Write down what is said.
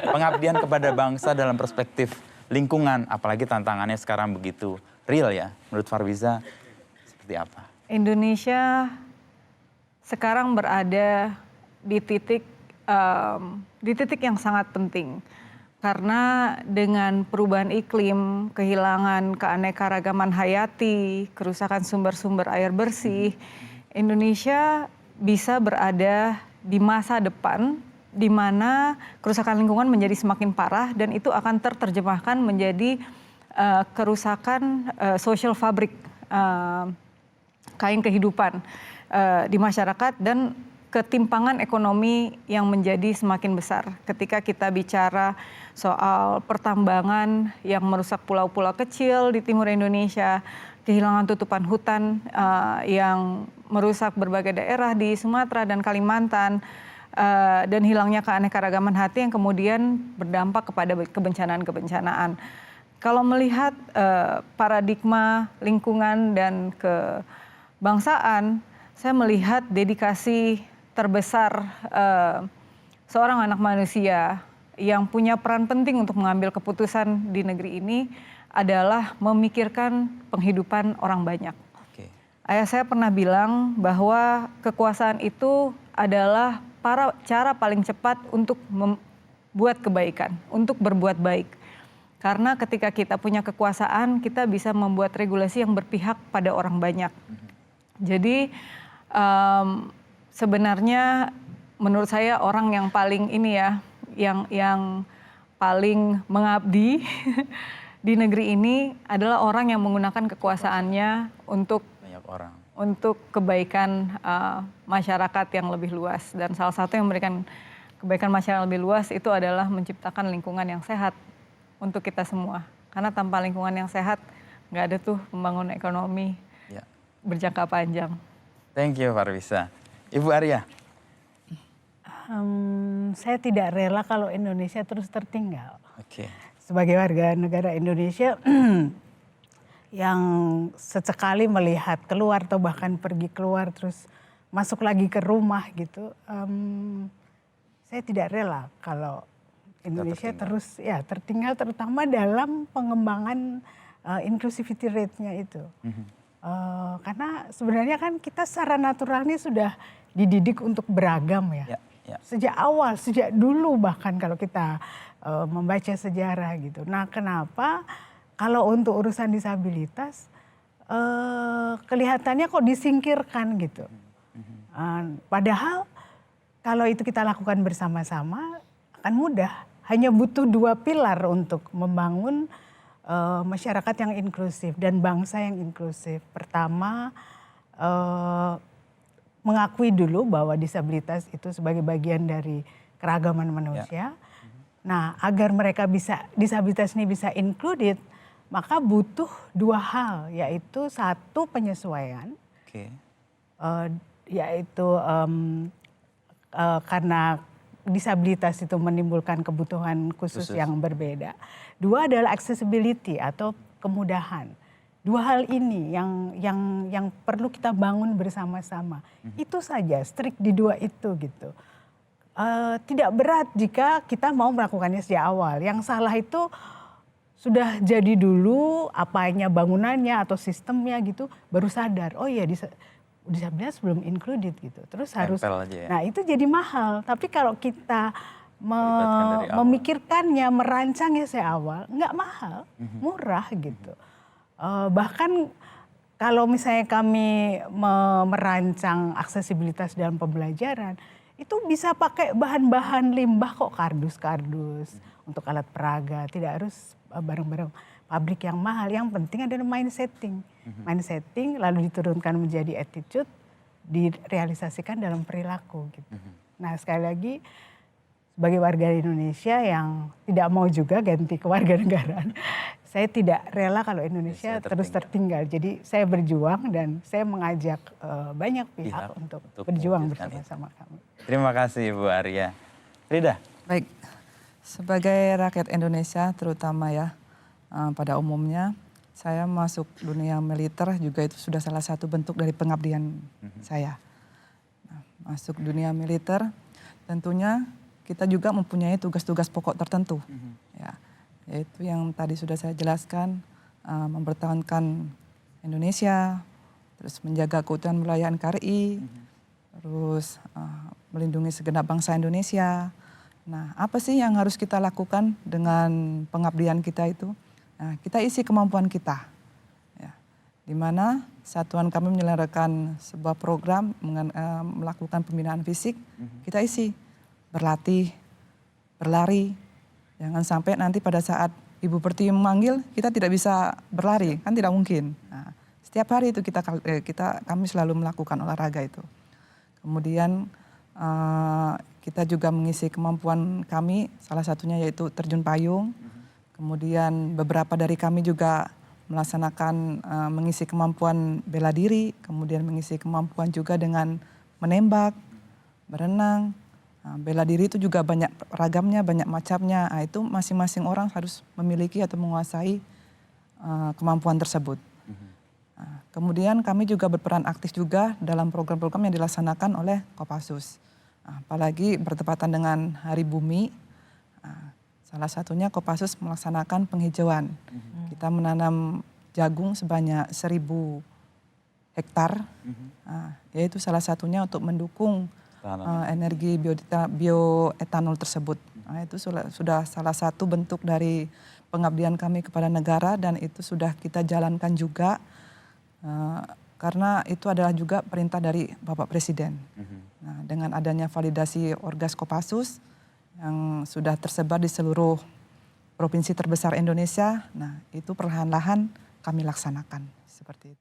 Pengabdian kepada bangsa dalam perspektif lingkungan, apalagi tantangannya sekarang begitu real ya. Menurut Farwiza seperti apa? Indonesia sekarang berada di titik yang sangat penting. Karena dengan perubahan iklim, kehilangan keanekaragaman hayati, kerusakan sumber-sumber air bersih, Indonesia bisa berada di masa depan di mana kerusakan lingkungan menjadi semakin parah dan itu akan terjemahkan menjadi kerusakan social fabric, kain kehidupan di masyarakat dan ketimpangan ekonomi yang menjadi semakin besar. Ketika kita bicara soal pertambangan yang merusak pulau-pulau kecil di timur Indonesia, kehilangan tutupan hutan yang merusak berbagai daerah di Sumatera dan Kalimantan, dan hilangnya keanekaragaman hayati yang kemudian berdampak kepada kebencanaan-kebencanaan. Kalau melihat paradigma lingkungan dan kebangsaan, saya melihat dedikasi terbesar seorang anak manusia yang punya peran penting untuk mengambil keputusan di negeri ini adalah memikirkan penghidupan orang banyak. Ayah saya pernah bilang bahwa kekuasaan itu adalah cara paling cepat untuk membuat kebaikan, untuk berbuat baik. Karena ketika kita punya kekuasaan, kita bisa membuat regulasi yang berpihak pada orang banyak. Jadi sebenarnya menurut saya orang yang paling ini ya, yang paling mengabdi di negeri ini adalah orang yang menggunakan kekuasaannya untuk banyak orang, untuk kebaikan masyarakat yang lebih luas. Dan salah satu yang memberikan kebaikan masyarakat yang lebih luas itu adalah menciptakan lingkungan yang sehat untuk kita semua. Karena tanpa lingkungan yang sehat nggak ada tuh pembangunan ekonomi berjangka panjang. Thank you Farwiza. Ibu Arya. Saya tidak rela kalau Indonesia terus tertinggal. Sebagai warga negara Indonesia yang sesekali melihat keluar atau bahkan pergi keluar terus masuk lagi ke rumah gitu, saya tidak rela kalau Indonesia terus tertinggal terutama dalam pengembangan inclusivity rate-nya itu. Karena sebenarnya kan kita secara naturalnya sudah dididik untuk beragam ya. Sejak awal, sejak dulu bahkan kalau kita membaca sejarah gitu. Nah kenapa kalau untuk urusan disabilitas kelihatannya kok disingkirkan gitu. Padahal kalau itu kita lakukan bersama-sama akan mudah. Hanya butuh 2 pilar untuk membangun masyarakat yang inklusif dan bangsa yang inklusif. Pertama, mengakui dulu bahwa disabilitas itu sebagai bagian dari keragaman manusia. Nah, agar mereka disabilitas ini bisa included, maka butuh 2 hal, yaitu 1 penyesuaian, yaitu karena disabilitas itu menimbulkan kebutuhan khusus yang berbeda. 2 adalah accessibility atau kemudahan. 2 hal ini yang perlu kita bangun bersama-sama. Itu saja, strict di 2 itu gitu. Tidak berat jika kita mau melakukannya sejak awal. Yang salah itu sudah jadi dulu apanya bangunannya atau sistemnya gitu, baru sadar, oh iya disabilitas belum included gitu. Terus harus, nah itu jadi mahal. Tapi kalau kita memikirkannya, merancangnya sejak awal, nggak mahal, murah gitu. Bahkan kalau misalnya kami merancang aksesibilitas dalam pembelajaran, itu bisa pakai bahan-bahan limbah kok, kardus-kardus untuk alat peraga, tidak harus barang-barang pabrik yang mahal. Yang penting adalah mindsetting. Mindsetting lalu diturunkan menjadi attitude, direalisasikan dalam perilaku gitu. Nah sekali lagi, sebagai warga Indonesia yang tidak mau juga ganti kewarganegaraan, saya tidak rela kalau Indonesia terus tertinggal. Jadi saya berjuang dan saya mengajak banyak pihak untuk berjuang bersama-sama kami. Terima kasih Ibu Arya. Rida. Baik, sebagai rakyat Indonesia terutama ya pada umumnya, saya masuk dunia militer juga itu sudah salah satu bentuk dari pengabdian saya. Masuk dunia militer tentunya kita juga mempunyai tugas-tugas pokok tertentu. Ya, yaitu yang tadi sudah saya jelaskan, mempertahankan Indonesia, terus menjaga keutuhan wilayah NKRI, terus melindungi segenap bangsa Indonesia. Nah, apa sih yang harus kita lakukan dengan pengabdian kita itu? Nah, kita isi kemampuan kita. Ya, di mana satuan kami menyelenggarakan sebuah program melakukan pembinaan fisik, kita isi berlatih, berlari. Jangan sampai nanti pada saat Ibu Pertiwi memanggil, kita tidak bisa berlari, kan tidak mungkin. Nah, setiap hari itu kami selalu melakukan olahraga itu. Kemudian kita juga mengisi kemampuan kami, salah satunya yaitu terjun payung. Kemudian beberapa dari kami juga melaksanakan mengisi kemampuan bela diri, kemudian mengisi kemampuan juga dengan menembak, berenang. Nah, bela diri itu juga banyak ragamnya, banyak macamnya. Nah, itu masing-masing orang harus memiliki atau menguasai kemampuan tersebut. Nah, kemudian kami juga berperan aktif juga dalam program-program yang dilaksanakan oleh Kopassus. Nah, apalagi bertepatan dengan Hari Bumi, salah satunya Kopassus melaksanakan penghijauan. Kita menanam jagung sebanyak 1.000 hektar, yaitu salah satunya untuk mendukung energi bioetanol tersebut. Nah, itu sudah salah satu bentuk dari pengabdian kami kepada negara dan itu sudah kita jalankan juga karena itu adalah juga perintah dari Bapak Presiden. Nah, dengan adanya validasi Orgas Kopassus yang sudah tersebar di seluruh provinsi terbesar Indonesia, nah itu perlahan-lahan kami laksanakan seperti itu.